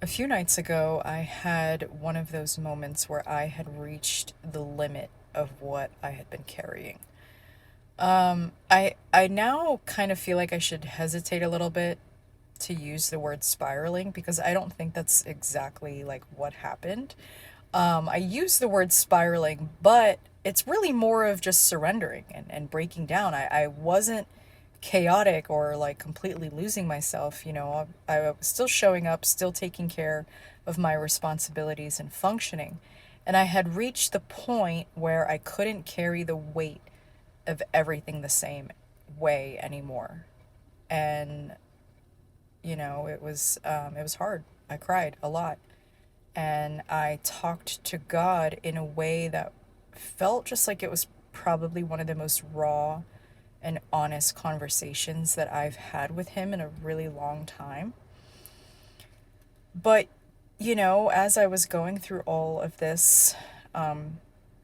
A few nights ago, I had one of those moments where I had reached the limit of what I had been carrying. I now kind of feel like I should hesitate a little bit to use the word spiraling because I don't think that's exactly like what happened. I use the word spiraling, but it's really more of just surrendering and breaking down. I wasn't chaotic or like completely losing myself. I was still showing up, still taking care of my responsibilities and functioning. And I had reached the point where I couldn't carry the weight of everything the same way anymore. And it was hard. I cried a lot, and I talked to God in a way that felt just like it was probably one of the most raw and honest conversations that I've had with him in a really long time. But, as I was going through all of this, I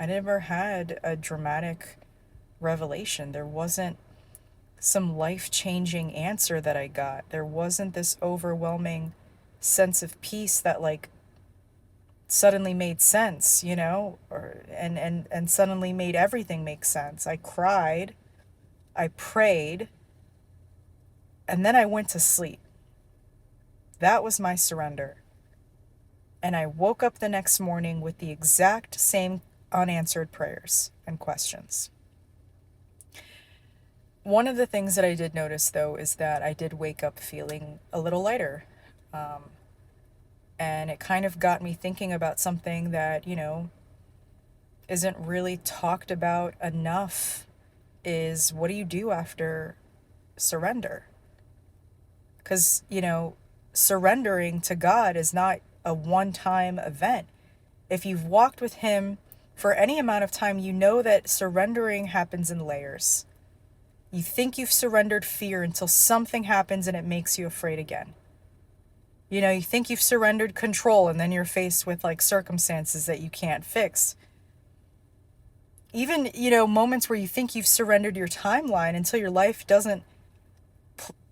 never had a dramatic revelation. There wasn't some life changing answer that I got. There wasn't this overwhelming sense of peace that, like, suddenly made sense, and suddenly made everything make sense. I cried, I prayed, and then I went to sleep. That was my surrender. And I woke up the next morning with the exact same unanswered prayers and questions. One of the things that I did notice, though, is that I did wake up feeling a little lighter. Um, and it kind of got me thinking about something that, isn't really talked about enough is what do you do after surrender? Because, surrendering to God is not a one time event. If you've walked with Him for any amount of time, you know that surrendering happens in layers. You think you've surrendered fear until something happens and it makes you afraid again. You think you've surrendered control and then you're faced with like circumstances that you can't fix. Even, moments where you think you've surrendered your timeline until your life doesn't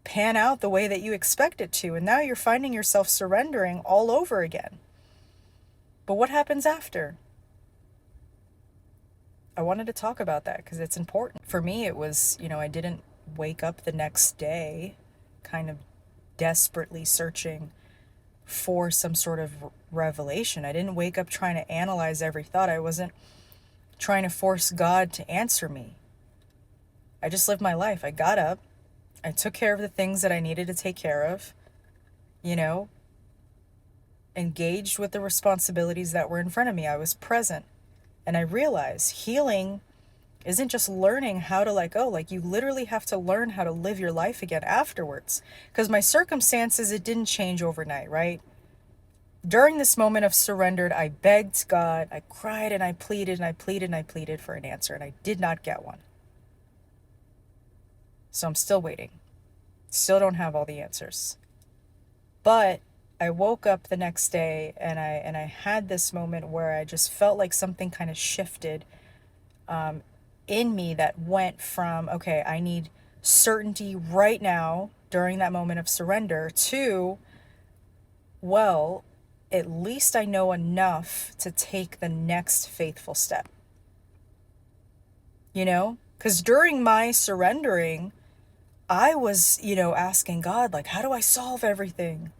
pan out the way that you expect it to. And now you're finding yourself surrendering all over again. But what happens after? I wanted to talk about that because it's important. For me, it was, I didn't wake up the next day kind of desperately searching for some sort of revelation. I didn't wake up trying to analyze every thought. I wasn't trying to force God to answer me. I just lived my life. I got up. I took care of the things that I needed to take care of, you know, engaged with the responsibilities that were in front of me. I was present. And I realized healing isn't just learning how to let go. Like, you literally have to learn how to live your life again afterwards. Because my circumstances, it didn't change overnight, right? During this moment of surrender, I begged God, I cried and I pleaded and I pleaded and I pleaded for an answer, and I did not get one. So I'm still waiting. Still don't have all the answers. But I woke up the next day and I had this moment where I just felt like something kind of shifted in me that went from, okay, I need certainty right now during that moment of surrender to, well, at least I know enough to take the next faithful step. Because during my surrendering, I was, asking God, like, how do I solve everything?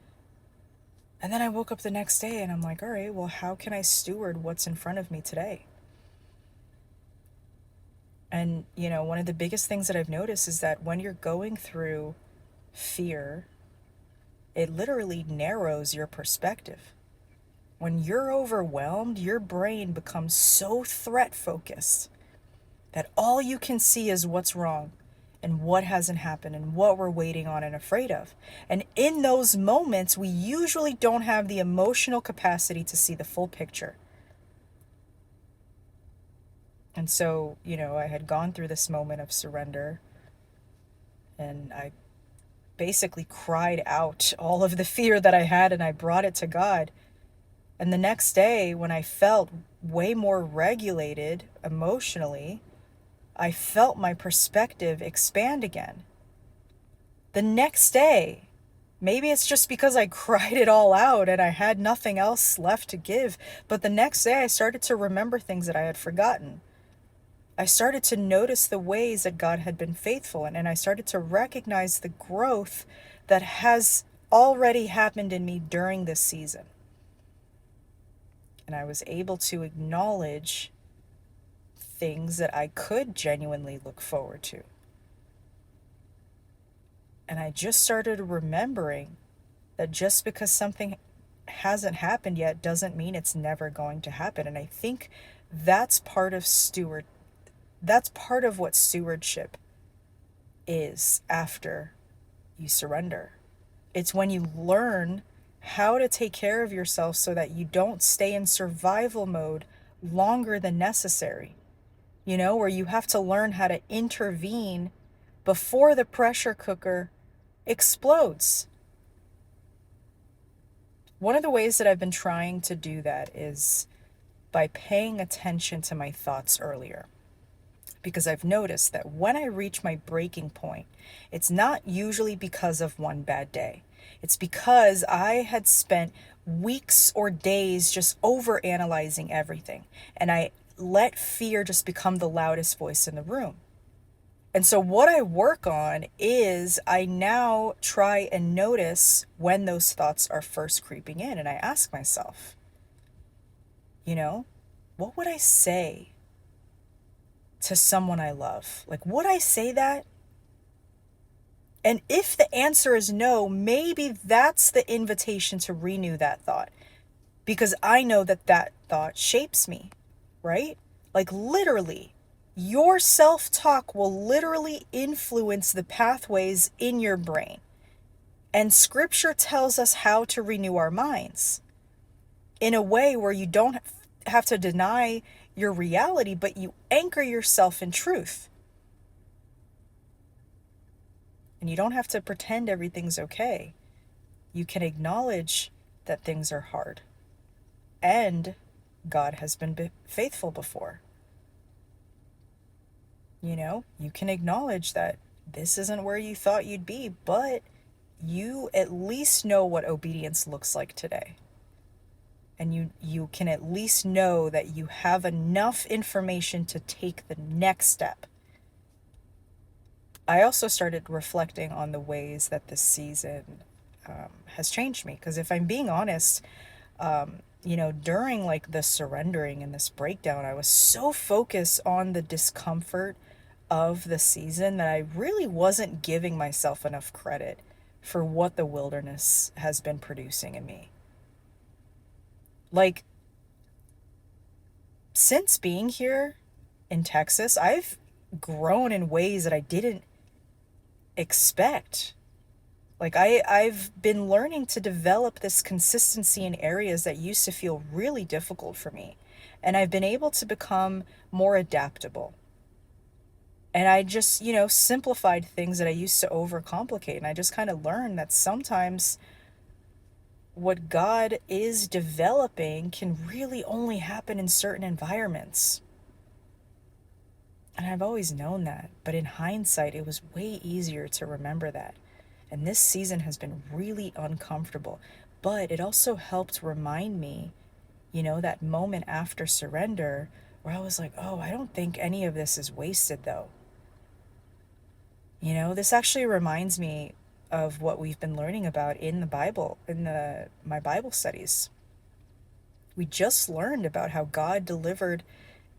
And then I woke up the next day and I'm like, all right, well, how can I steward what's in front of me today? And, one of the biggest things that I've noticed is that when you're going through fear, it literally narrows your perspective. When you're overwhelmed, your brain becomes so threat focused that all you can see is what's wrong and what hasn't happened and what we're waiting on and afraid of. And in those moments, we usually don't have the emotional capacity to see the full picture. And so, I had gone through this moment of surrender, and I basically cried out all of the fear that I had and I brought it to God. And the next day, when I felt way more regulated emotionally, I felt my perspective expand again. The next day, Maybe it's just because I cried it all out and I had nothing else left to give. But the next day, I started to remember things that I had forgotten. I started to notice the ways that God had been faithful and I started to recognize the growth that has already happened in me during this season. And I was able to acknowledge things that I could genuinely look forward to. And I just started remembering that just because something hasn't happened yet doesn't mean it's never going to happen. And I think that's part of that's part of what stewardship is after you surrender. It's when you learn how to take care of yourself so that you don't stay in survival mode longer than necessary. Where you have to learn how to intervene before the pressure cooker explodes. One of the ways that I've been trying to do that is by paying attention to my thoughts earlier. Because I've noticed that when I reach my breaking point, it's not usually because of one bad day. It's because I had spent weeks or days just over analyzing everything. And I let fear just become the loudest voice in the room. And so what I work on is I now try and notice when those thoughts are first creeping in. And I ask myself, what would I say to someone I love? Like, would I say that? And if the answer is no, maybe that's the invitation to renew that thought. Because I know that that thought shapes me, right? Like, literally, your self-talk will literally influence the pathways in your brain. And scripture tells us how to renew our minds in a way where you don't have to deny your reality, but you anchor yourself in truth. And you don't have to pretend everything's okay. You can acknowledge that things are hard. And God has been faithful before. You can acknowledge that this isn't where you thought you'd be, but you at least know what obedience looks like today. And you can at least know that you have enough information to take the next step. I also started reflecting on the ways that this season has changed me. Because if I'm being honest, during like the surrendering and this breakdown, I was so focused on the discomfort of the season that I really wasn't giving myself enough credit for what the wilderness has been producing in me. Like, since being here in Texas, I've grown in ways that I didn't expect. Like, I've been learning to develop this consistency in areas that used to feel really difficult for me. And I've been able to become more adaptable. And I just, simplified things that I used to overcomplicate. And I just kind of learned that sometimes what God is developing can really only happen in certain environments. And I've always known that. But in hindsight, it was way easier to remember that. And this season has been really uncomfortable. But it also helped remind me, that moment after surrender where I was like, oh, I don't think any of this is wasted though. This actually reminds me of what we've been learning about in the Bible, in my Bible studies. We just learned about how God delivered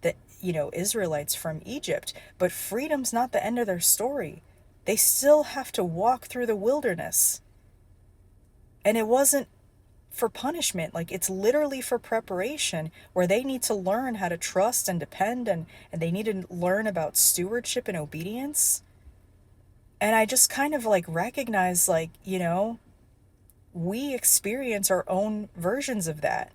the, Israelites from Egypt, but freedom's not the end of their story. They still have to walk through the wilderness. And it wasn't for punishment, like it's literally for preparation, where they need to learn how to trust and depend, and they need to learn about stewardship and obedience. And I just kind of like recognize, like, we experience our own versions of that.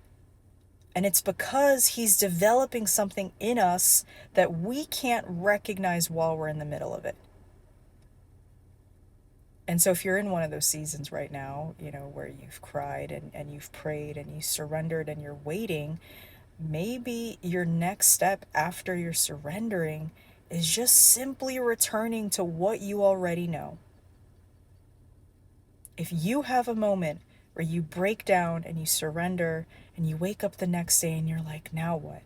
And it's because he's developing something in us that we can't recognize while we're in the middle of it. And so if you're in one of those seasons right now, where you've cried and you've prayed and you surrendered and you're waiting, maybe your next step after you're surrendering is just simply returning to what you already know. If you have a moment where you break down and you surrender and you wake up the next day and you're like, now what?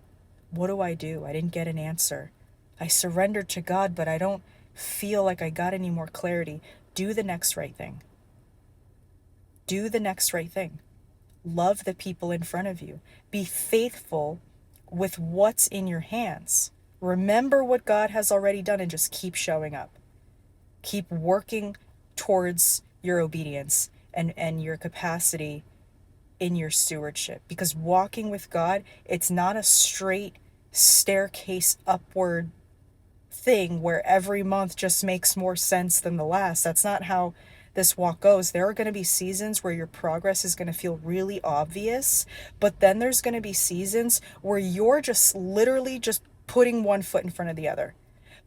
What do I do? I didn't get an answer. I surrendered to God, but I don't feel like I got any more clarity. Do the next right thing. Do the next right thing. Love the people in front of you. Be faithful with what's in your hands. Remember what God has already done and just keep showing up. Keep working towards your obedience and your capacity in your stewardship. Because walking with God, it's not a straight staircase upward thing where every month just makes more sense than the last. That's not how this walk goes. There are going to be seasons where your progress is going to feel really obvious, but then there's going to be seasons where you're just literally just putting one foot in front of the other.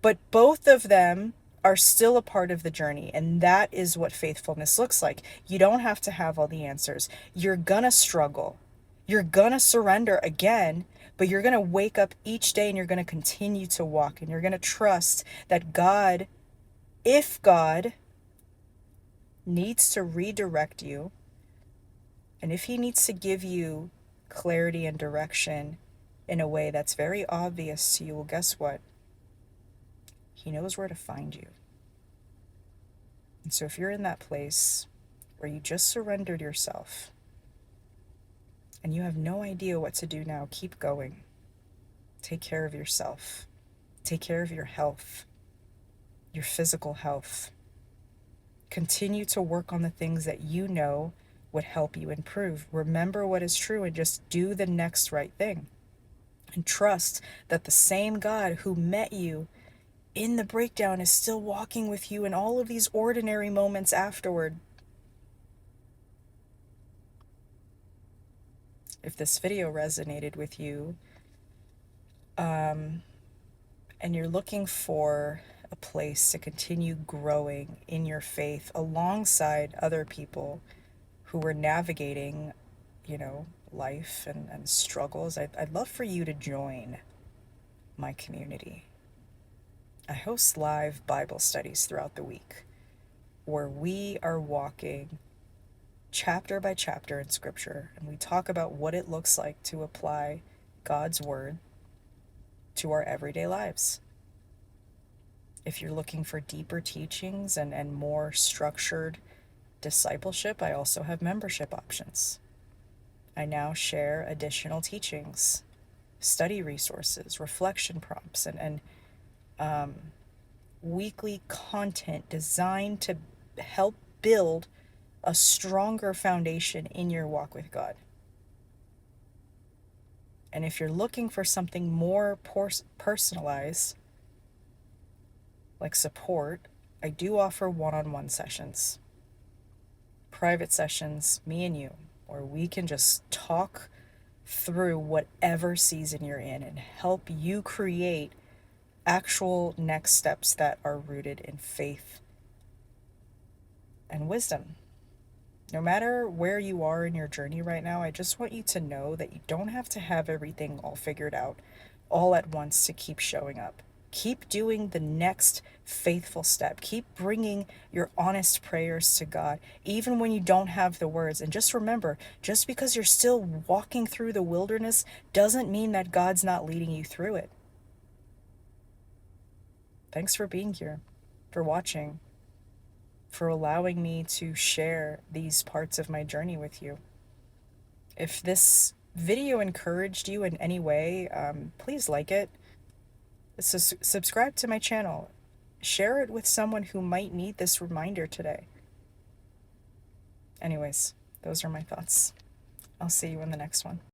But both of them are still a part of the journey, and that is what faithfulness looks like. You don't have to have all the answers. You're gonna struggle. You're gonna surrender again, but you're gonna wake up each day and you're gonna continue to walk, and you're gonna trust that God, if God needs to redirect you, and if He needs to give you clarity and direction in a way that's very obvious to you, well, guess what? He knows where to find you. And so if you're in that place where you just surrendered yourself and you have no idea what to do now, keep going. Take care of yourself. Take care of your health, your physical health. Continue to work on the things that you know would help you improve. Remember what is true and just do the next right thing. And trust that the same God who met you in the breakdown is still walking with you in all of these ordinary moments afterward. If this video resonated with you, and you're looking for a place to continue growing in your faith alongside other people who are navigating, life and struggles, I'd love for you to join my community. I host live Bible studies throughout the week where we are walking chapter by chapter in Scripture, and we talk about what it looks like to apply God's Word to our everyday lives. If you're looking for deeper teachings and more structured discipleship, I also have membership options. I now share additional teachings, study resources, reflection prompts, and weekly content designed to help build a stronger foundation in your walk with God. And if you're looking for something more personalized, like support, I do offer one-on-one sessions, private sessions, me and you, where we can just talk through whatever season you're in and help you create actual next steps that are rooted in faith and wisdom. No matter where you are in your journey right now, I just want you to know that you don't have to have everything all figured out all at once to keep showing up. Keep doing the next faithful step. Keep bringing your honest prayers to God, even when you don't have the words. And just remember, just because you're still walking through the wilderness doesn't mean that God's not leading you through it. Thanks for being here, for watching, for allowing me to share these parts of my journey with you. If this video encouraged you in any way, please like it. Subscribe to my channel. Share it with someone who might need this reminder today. Anyways, those are my thoughts. I'll see you in the next one.